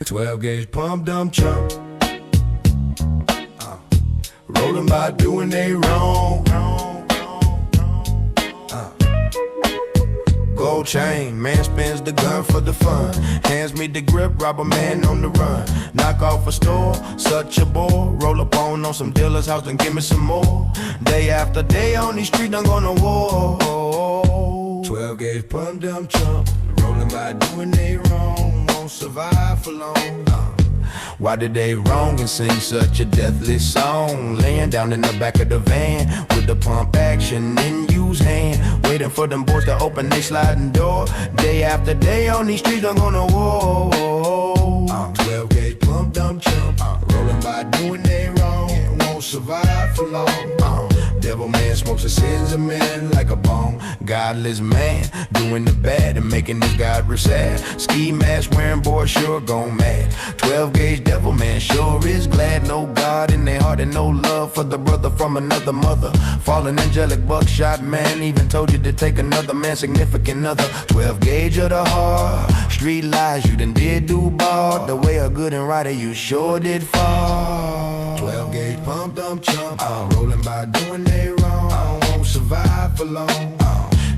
12 gauge pump dump chump. Rolling by doing they wrong. Gold chain, man spins the gun for the fun. Hands me the grip, rob a man on the run. Knock off a store, such a bore. Roll up on some dealer's house and give me some more. Day after day on these streets, I'm gonna war. 12 gauge pump dump chump. Rolling by doing they wrong. Won't survive for long. Why did they wrong and sing such a deathly song? Laying down in the back of the van with the pump action in use hand, waiting for them boys to open they sliding door. Day after day on these streets, I'm gonna war. 12 gauge pump dump chump. Rolling by doing they wrong. Won't survive for long. Devil man smokes the sins of men like a bone. Godless man doing the bad and making this God real sad. Ski mask wearing boy sure gone mad. 12 gauge devil man sure is glad. No God in their heart and no love for the brother from another mother. Fallen angelic buckshot man even told you to take another man significant other. 12 gauge of the heart. Street lies you done did do ball. The way a good and righter you sure did fall. 12 gauge pump dump chump. Rolling by doing they wrong. Won't survive for long.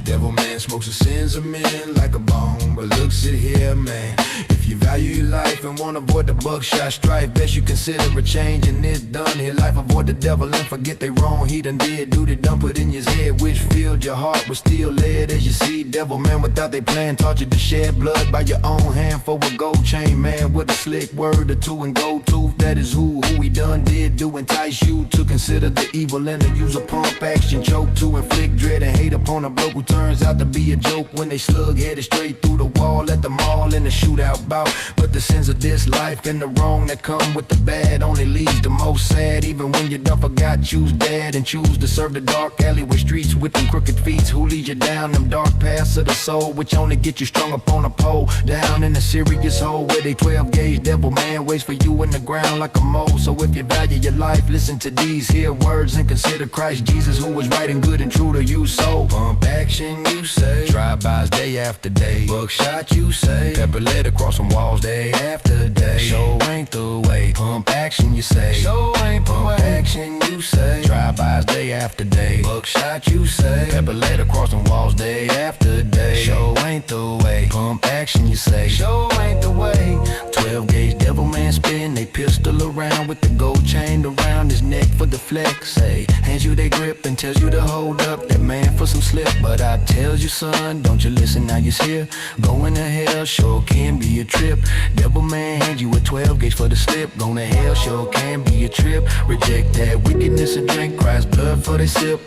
Devil man smokes the sins of men like a bone. But look, sit here, man. If you value your life and want to avoid the buckshot strife, best you consider a change and it's done here. Life avoid the devil and forget they wrong. He done did do the dump it in your head, which filled your heart with steel lead. As you see, devil man without they plan taught you to shed blood by your own hand for a gold chain man with a slick word or two and gold tooth. That is who he done did do entice you to consider the evil and to use a pump action choke to inflict dread and hate upon a bloke who turns out to be a joke when they slug headed straight through the wall at the mall in the shootout bout. But the sins of this life and the wrong that come with the bad only leads the most sad. Even when you done forgot, choose bad and choose to serve the dark alleyway streets with them crooked feet who lead you down them dark paths of the soul, which only get you strung up on a pole down in a serious hole where they 12 gauge devil man waits for you in the ground like a mole. So if you value your life, listen to these here words and consider Christ Jesus who was right and good and true to you. So pump action you say, drive-bys day after day, buckshot you say, pepper lead across some walls day after day. Show ain't the way. Pump action you say, show ain't the way. Pump action you say, drive-bys day after day, buckshot you say, pepper lead across some walls day after day. Show ain't the way. Pump action you say, show ain't the way. 12 gauge devil man spin they pistol around with the gold chain around his neck for the flex. Say, hands you they grip and tells you to hold up that man for some slip. But I tells you son, don't you listen now you's here. Going to hell sure can be a trip. Devil man hand you a 12 gauge for the slip. Going to hell sure can be a trip. Reject that wickedness and drink Christ's blood for they sip.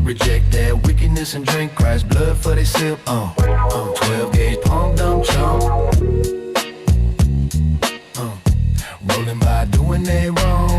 Reject that wickedness and drink Christ's blood for they sip. 12 gauge pump dump chump. Rolling by doing they wrong.